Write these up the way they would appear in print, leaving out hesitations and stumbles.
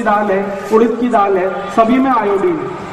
दाल है, उड़द की दाल है, सभी में आयोडीन है।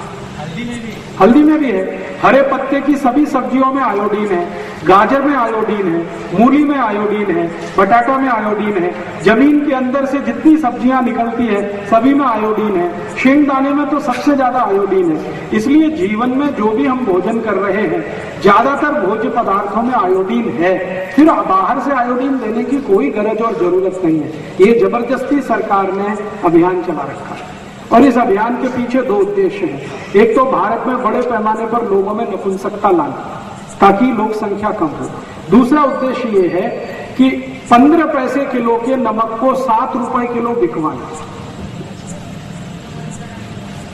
हल्दी में भी है, हरे पत्ते की सभी सब्जियों में आयोडीन है, गाजर में आयोडीन है, मूली में आयोडीन है, बटाटा में आयोडीन है, जमीन के अंदर से जितनी सब्जियां निकलती है सभी में आयोडीन है, शेंगदाने में तो सबसे ज्यादा आयोडीन है। इसलिए जीवन में जो भी हम भोजन कर रहे हैं ज्यादातर भोज्य पदार्थों में आयोडीन है। फिर बाहर से आयोडीन देने की कोई गरज और जरूरत नहीं है। ये जबरदस्ती सरकार ने अभियान चला रखा है और इस अभियान के पीछे दो उद्देश्य हैं। एक तो भारत में बड़े पैमाने पर लोगों में नपुंसकता लाना ताकि लोक संख्या कम हो। दूसरा उद्देश्य ये है कि 15 पैसे किलो के नमक को 7 रुपए किलो बिकवाना।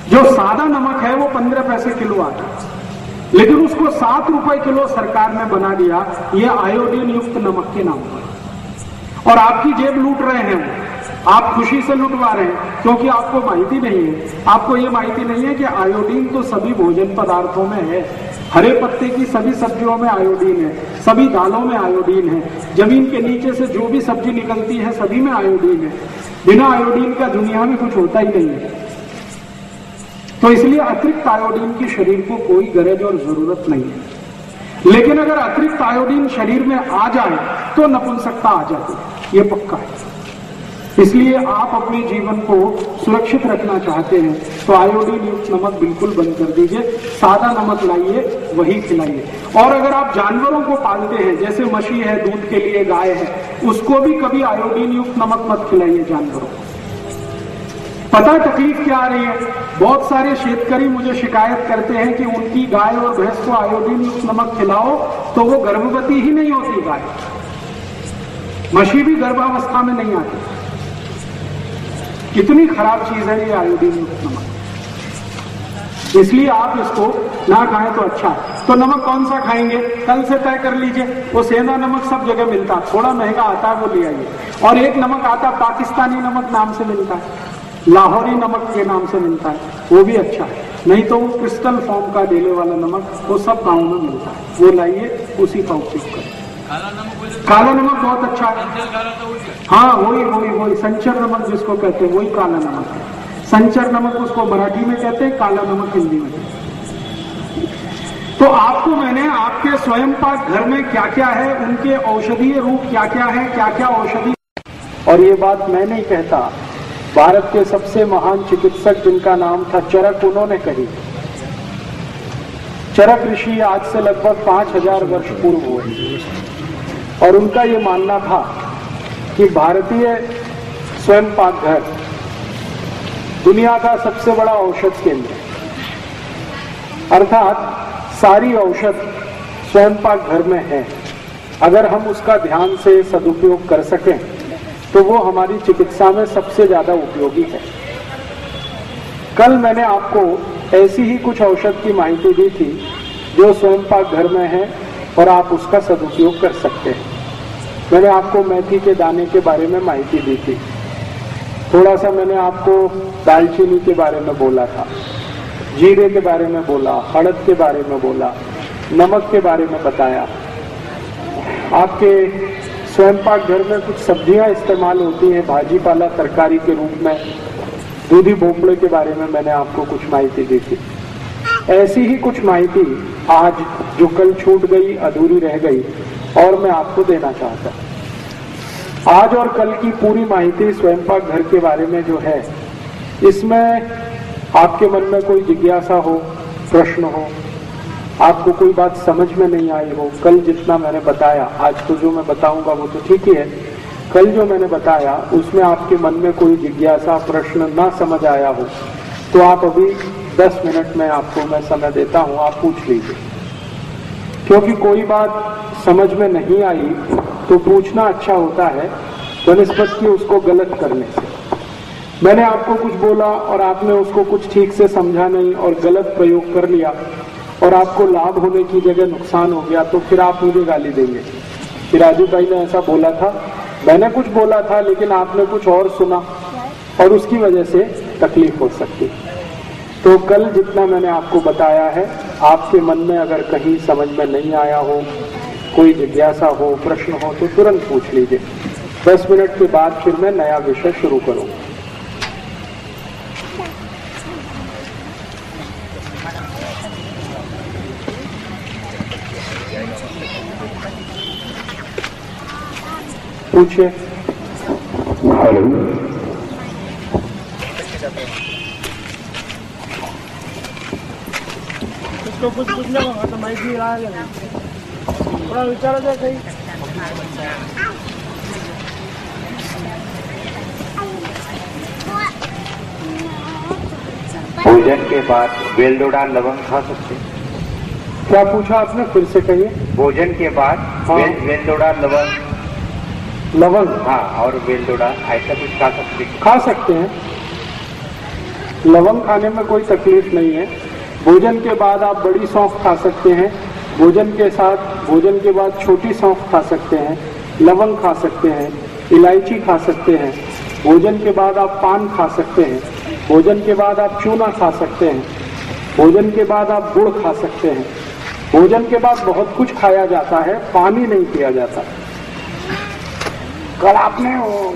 जो सादा नमक है वो 15 पैसे किलो आता है, लेकिन उसको 7 रुपए किलो सरकार ने बना दिया ये आयोडीन युक्त नमक के नाम पर। और आपकी जेब लूट रहे हैं, आप खुशी से लुटवा रहे हैं क्योंकि आपको माहिती नहीं है। आपको ये माहिती नहीं है कि आयोडीन तो सभी भोजन पदार्थों में है। हरे पत्ते की सभी सब्जियों में आयोडीन है, सभी दालों में आयोडीन है, जमीन के नीचे से जो भी सब्जी निकलती है सभी में आयोडीन है। बिना आयोडीन का दुनिया में कुछ होता ही नहीं है। तो इसलिए अतिरिक्त आयोडीन की शरीर को कोई गरज और जरूरत नहीं है। लेकिन अगर अतिरिक्त आयोडीन शरीर में आ जाए तो नपुंसकता आ जाती है, ये पक्का है। इसलिए आप अपने जीवन को सुरक्षित रखना चाहते हैं तो आयोडीन युक्त नमक बिल्कुल बंद कर दीजिए। सादा नमक लाइए, वही खिलाइए। और अगर आप जानवरों को पालते हैं, जैसे मछली है, दूध के लिए गाय है, उसको भी कभी आयोडीन युक्त नमक मत खिलाइए जानवरों को। पता तकलीफ क्या आ रही है? बहुत सारे शेतकरी मुझे शिकायत करते हैं कि उनकी गाय और भैंस को आयोडीन युक्त नमक खिलाओ तो वो गर्भवती ही नहीं होती गाय, मछली भी गर्भावस्था में नहीं आती। कितनी खराब चीज है ये आयोडीन युक्त नमक। इसलिए आप इसको ना खाएं तो अच्छा है। तो नमक कौन सा खाएंगे कल से तय कर लीजिए। वो सेंधा नमक सब जगह मिलता है, थोड़ा महंगा आता है, वो ले आइए। और एक नमक आता पाकिस्तानी नमक नाम से मिलता है, लाहौरी नमक के नाम से मिलता है, वो भी अच्छा है। नहीं तो वो क्रिस्टल फॉर्म का डेले वाला नमक वो सब गाँव में मिलता है, वो लाइए, उसी का उपयोग करें। काला नमक बहुत अच्छा है। हाँ वही संचर नमक जिसको कहते हैं वही काला नमक है। संचर नमक उसको मराठी में कहते हैं, काला नमक हिंदी में कहते हैं। तो आपको मैंने आपके स्वयं पाक घर में क्या क्या है, उनके औषधीय रूप क्या क्या है, क्या क्या औषधि। और ये बात मैं नहीं कहता, भारत के सबसे महान चिकित्सक जिनका नाम था चरक, उन्होंने कही। चरक ऋषि आज से लगभग 5000 वर्ष पूर्व हुए और उनका ये मानना था कि भारतीय स्वयं पाक घर दुनिया का सबसे बड़ा औषध केंद्र, अर्थात सारी औषध स्वयं पाक घर में है। अगर हम उसका ध्यान से सदुपयोग कर सकें तो वो हमारी चिकित्सा में सबसे ज्यादा उपयोगी है। कल मैंने आपको ऐसी ही कुछ औषध की माहिती दी थी जो स्वयं पाक घर में है और आप उसका सदुपयोग कर सकते हैं। मैंने आपको मेथी के दाने के बारे में माहिती दी थी, थोड़ा सा मैंने आपको दालचीनी के बारे में बोला था, जीरे के बारे में बोला, हड़द के बारे में बोला, नमक के बारे में बताया। आपके स्वयं पाक घर में कुछ सब्जियां इस्तेमाल होती हैं भाजी पाला तरकारी के रूप में, दूधी भोपड़े के बारे में मैंने आपको कुछ माहिती दी थी। ऐसी ही कुछ माहिती आज जो कल छूट गई, अधूरी रह गई, और मैं आपको देना चाहता हूं। आज और कल की पूरी माहिती स्वयं पाक घर के बारे में जो है, इसमें आपके मन में कोई जिज्ञासा हो, प्रश्न हो, आपको कोई बात समझ में नहीं आई हो, कल जितना मैंने बताया, आज तो जो मैं बताऊंगा वो तो ठीक ही है, कल जो मैंने बताया उसमें आपके मन में कोई जिज्ञासा, प्रश्न ना समझ आया हो तो आप अभी 10 मिनट में आपको मैं समय देता हूं, आप पूछ लीजिए। क्योंकि कोई बात समझ में नहीं आई तो पूछना अच्छा होता है बनिस्बत की उसको गलत करने से। मैंने आपको कुछ बोला और आपने उसको कुछ ठीक से समझा नहीं और गलत प्रयोग कर लिया और आपको लाभ होने की जगह नुकसान हो गया, तो फिर आप मुझे गाली देंगे कि राजू भाई ने ऐसा बोला था, मैंने कुछ बोला था लेकिन आपने कुछ और सुना, और उसकी वजह से तकलीफ हो सकती है। तो कल जितना मैंने आपको बताया है, आपके मन में अगर कहीं समझ में नहीं आया हो, कोई जिज्ञासा हो, प्रश्न हो, तो तुरंत पूछ लीजिए। 10 मिनट के बाद फिर मैं नया विषय शुरू करूंगा। पूछिए। हेलो, इसको कुछ पूछने को तो माइक भी आ गया, थोड़ा विचार दे कहीं। भोजन के बाद बेलदोड़ा लवंग खा सकते हैं? क्या पूछा आपने, फिर से कहिए। भोजन के बाद हाँ। बेलदोड़ा लवंग, लवंग हाँ, और बेलदोड़ा ऐसा कुछ खा सकते हैं? खा सकते हैं। लवंग खाने में कोई तकलीफ नहीं है। भोजन के बाद आप बड़ी सौंफ खा सकते हैं। भोजन के बाद छोटी सौंफ खा सकते हैं। लवंग खा सकते हैं। इलायची खा सकते हैं। भोजन के बाद आप पान खा सकते हैं। भोजन के बाद आप चूना खा सकते हैं। भोजन के बाद आप गुड़ खा सकते हैं। भोजन के बाद बहुत कुछ खाया जाता है, पानी नहीं पिया जाता। कल आपने वो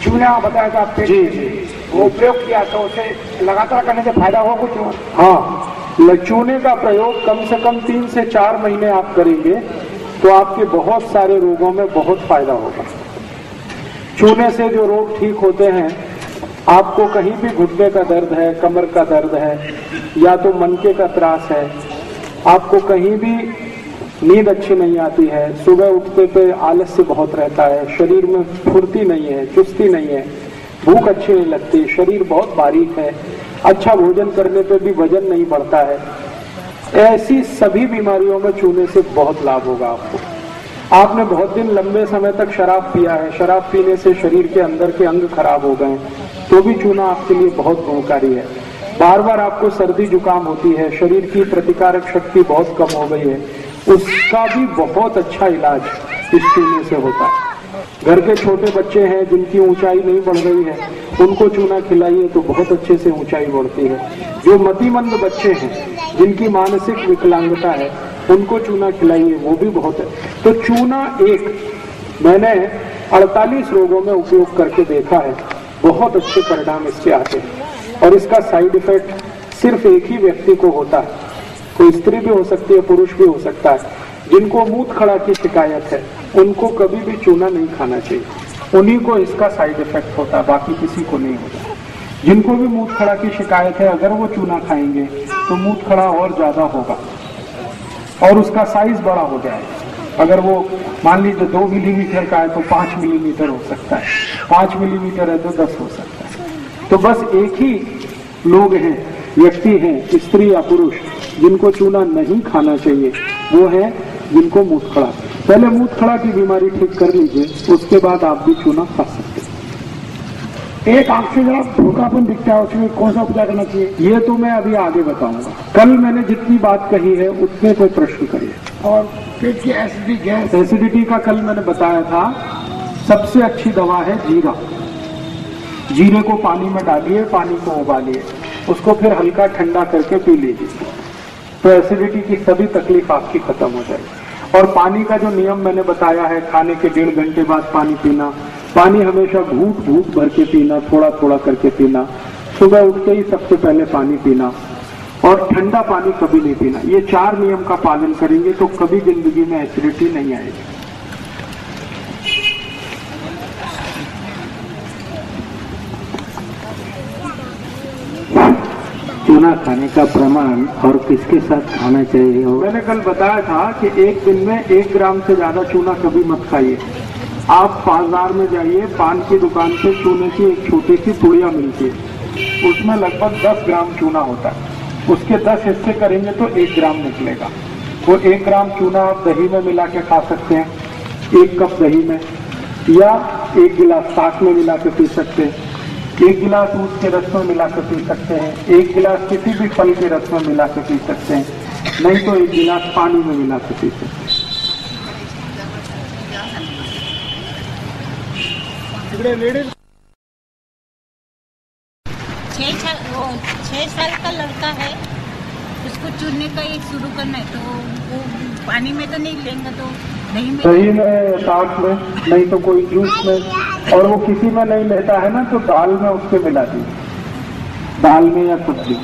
चूना बताया था पेट जी में, जी, वो प्रयोग किया तो उसे लगातार करने से फायदा हुआ कुछ? हाँ, चूने का प्रयोग कम से कम 3 से 4 महीने आप करेंगे तो आपके बहुत सारे रोगों में बहुत फायदा होगा। चूने से जो रोग ठीक होते हैं, आपको कहीं भी घुटने का दर्द है, कमर का दर्द है, या तो मनके का त्रास है, आपको कहीं भी नींद अच्छी नहीं आती है, सुबह उठते पे आलस्य बहुत रहता है, शरीर में फुर्ती नहीं है, चुस्ती नहीं है, भूख अच्छी नहीं लगती, शरीर बहुत बारीक है, अच्छा भोजन करने पे भी वजन नहीं बढ़ता है, ऐसी सभी बीमारियों में चूने से बहुत लाभ होगा आपको। आपने बहुत दिन लंबे समय तक शराब पिया है, शराब पीने से शरीर के अंदर के अंग खराब हो गए, तो भी चूना आपके लिए बहुत गुणकारी है। बार बार आपको सर्दी जुकाम होती है, शरीर की प्रतिकारक शक्ति बहुत कम हो गई है, उसका भी बहुत अच्छा इलाज इस चूने से होता है। घर के छोटे बच्चे हैं जिनकी ऊंचाई नहीं बढ़ रही है, उनको चूना खिलाइए तो बहुत अच्छे से ऊंचाई बढ़ती है। जो मतिमंद बच्चे हैं, जिनकी मानसिक विकलांगता है, उनको चूना खिलाइए, वो भी बहुत है। तो चूना मैंने 48 रोगों में उपयोग करके देखा है, बहुत अच्छे परिणाम इससे आते हैं। और इसका साइड इफेक्ट सिर्फ एक ही व्यक्ति को होता है, कोई स्त्री भी हो सकती है, पुरुष भी हो सकता है। जिनको मूत खड़ा की शिकायत है, उनको कभी भी चूना नहीं खाना चाहिए, उन्हीं को इसका साइड इफेक्ट होता है, बाकी किसी को नहीं होता। जिनको भी मूत खड़ा की शिकायत है, अगर वो चूना खाएंगे तो मूत खड़ा और ज्यादा होगा और उसका साइज बड़ा हो जाएगा। अगर वो मान लीजिए 2 मिलीमीटर का है तो 5 मिलीमीटर हो सकता है, 5 मिलीमीटर है तो 10 हो सकता है। तो बस एक ही लोग हैं, व्यक्ति हैं, स्त्री या पुरुष, जिनको चूना नहीं खाना चाहिए, वो है जिनको मूत खड़ा। पहले मूत खड़ा की बीमारी ठीक कर लीजिए, उसके बाद आप भी चूना खा सकते हैं। एक आंख से जरा भूखापन दिखता है, उसमें कौन सा उपचार करना चाहिए? ये तो मैं अभी आगे बताऊंगा। कल मैंने जितनी बात कही है उतने पे प्रश्न करिए। और पेट की एसिडिटी, गैस, एसिडिटी का कल मैंने बताया था, सबसे अच्छी दवा है जीरा। जीरे को पानी में डालिए, पानी को उबालिए, उसको फिर हल्का ठंडा करके पी लीजिए, तो एसिडिटी की सभी तकलीफ आपकी खत्म हो जाएगी। और पानी का जो नियम मैंने बताया है, खाने के 1.5 घंटे बाद पानी पीना, पानी हमेशा घूंट घूंट भर के पीना, थोड़ा थोड़ा करके पीना, सुबह उठते ही सबसे पहले पानी पीना, और ठंडा पानी कभी नहीं पीना। ये 4 नियम का पालन करेंगे तो कभी जिंदगी में एसिडिटी नहीं आएगी। चूना खाने का प्रमाण और किसके साथ खाना चाहिए? मैंने कल बताया था कि एक दिन में 1 ग्राम से ज्यादा चूना कभी मत खाइए। आप बाजार में जाइए, पान की दुकान पे चूने की एक छोटी सी पुड़िया मिलती है, उसमें लगभग 10 ग्राम चूना होता है। उसके 10 हिस्से करेंगे तो 1 ग्राम निकलेगा। वो 1 ग्राम चूना आप दही में मिला के खा सकते हैं, 1 कप दही में, या 1 गिलास साग में मिला के पी सकते हैं, 1 गिलास दूध के रस में मिला के पी सकते हैं, 1 गिलास किसी भी फल के रस में मिला के पी सकते हैं, नहीं तो 1 गिलास पानी में मिला के पी सकते हैं। 6 साल का लड़का है, उसको चूने का एक शुरू करना है, तो वो पानी में तो नहीं लेंगे, तो दही में, साग में, नहीं तो कोई जूस में, और वो किसी में नहीं लेता है ना तो दाल में उसके मिला दीजिए। दाल में या सब्जी?